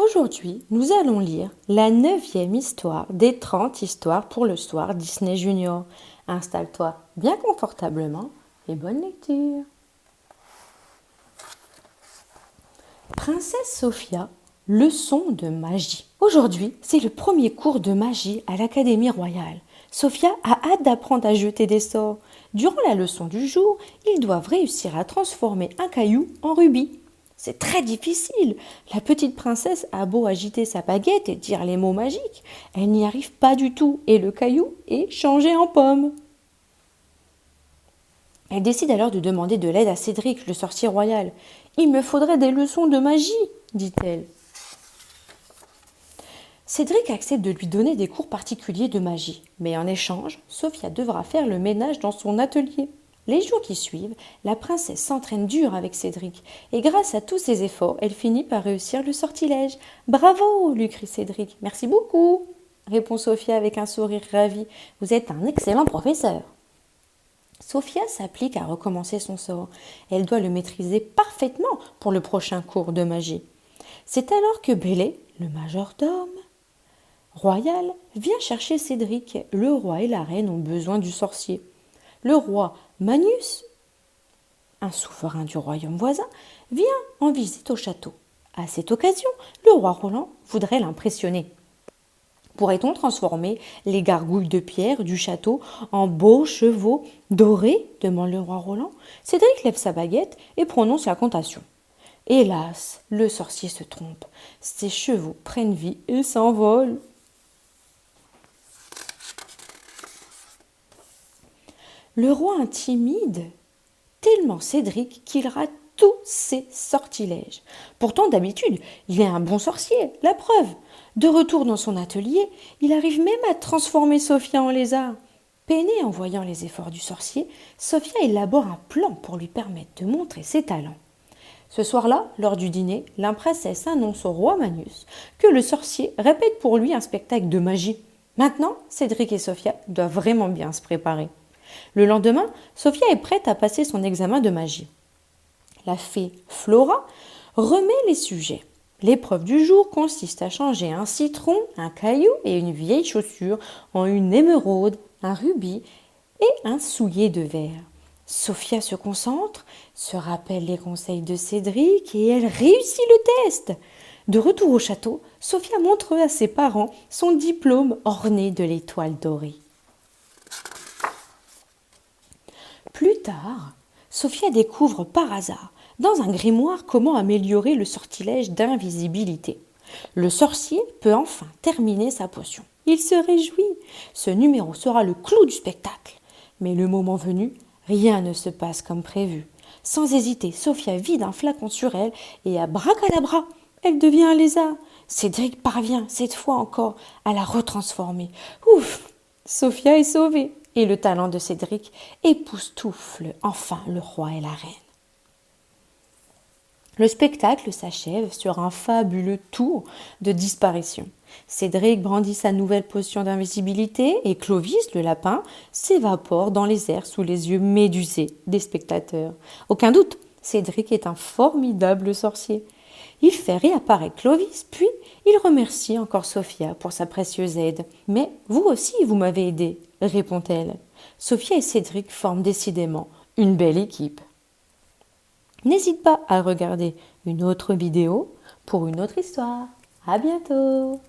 Aujourd'hui, nous allons lire la 9e histoire des 30 histoires pour le soir Disney Junior. Installe-toi bien confortablement et bonne lecture. Princesse Sophia, leçon de magie. Aujourd'hui, c'est le premier cours de magie à l'Académie royale. Sophia a hâte d'apprendre à jeter des sorts. Durant la leçon du jour, ils doivent réussir à transformer un caillou en rubis. C'est très difficile. La petite princesse a beau agiter sa baguette et dire les mots magiques, elle n'y arrive pas du tout et le caillou est changé en pomme. Elle décide alors de demander de l'aide à Cédric, le sorcier royal. « Il me faudrait des leçons de magie, dit-elle. Cédric accepte de lui donner des cours particuliers de magie, mais en échange, Sophia devra faire le ménage dans son atelier. Les jours qui suivent, la princesse s'entraîne dur avec Cédric, et grâce à tous ses efforts, elle finit par réussir le sortilège. « Bravo !» lui crie Cédric. « Merci beaucoup !» répond Sophia avec un sourire ravi. « Vous êtes un excellent professeur !» Sophia s'applique à recommencer son sort. Elle doit le maîtriser parfaitement pour le prochain cours de magie. C'est alors que Bélé, le majordome royal, vient chercher Cédric. Le roi et la reine ont besoin du sorcier. Le roi Manius, un souverain du royaume voisin, vient en visite au château. À cette occasion, le roi Roland voudrait l'impressionner. Pourrait-on transformer les gargouilles de pierre du château en beaux chevaux dorés demande le roi Roland. Cédric lève sa baguette et prononce l'incantation. Hélas, le sorcier se trompe. Ses chevaux prennent vie et s'envolent. Le roi intimide tellement Cédric qu'il rate tous ses sortilèges. Pourtant, d'habitude, il est un bon sorcier, la preuve. De retour dans son atelier, il arrive même à transformer Sophia en lézard. Peinée en voyant les efforts du sorcier, Sophia élabore un plan pour lui permettre de montrer ses talents. Ce soir-là, lors du dîner, la princesse annonce au roi Manius que le sorcier répète pour lui un spectacle de magie. Maintenant, Cédric et Sophia doivent vraiment bien se préparer. Le lendemain, Sophia est prête à passer son examen de magie. La fée Flora remet les sujets. L'épreuve du jour consiste à changer un citron, un caillou et une vieille chaussure en une émeraude, un rubis et un soulier de verre. Sophia se concentre, se rappelle les conseils de Cédric et elle réussit le test. De retour au château, Sophia montre à ses parents son diplôme orné de l'étoile dorée. Plus tard, Sophia découvre par hasard dans un grimoire comment améliorer le sortilège d'invisibilité. Le sorcier peut enfin terminer sa potion. Il se réjouit. Ce numéro sera le clou du spectacle. Mais le moment venu, rien ne se passe comme prévu. Sans hésiter, Sophia vide un flacon sur elle et à bracadabra, elle devient un lézard. Cédric parvient, cette fois encore, à la retransformer. Ouf! Sophia est sauvée. Et le talent de Cédric époustoufle enfin le roi et la reine. Le spectacle s'achève sur un fabuleux tour de disparition. Cédric brandit sa nouvelle potion d'invisibilité et Clovis, le lapin, s'évapore dans les airs sous les yeux médusés des spectateurs. Aucun doute, Cédric est un formidable sorcier. Il fait réapparaître Clovis, puis il remercie encore Sophia pour sa précieuse aide. « Mais vous aussi, vous m'avez aidé », répond-elle. Sophia et Cédric forment décidément une belle équipe. N'hésite pas à regarder une autre vidéo pour une autre histoire. À bientôt!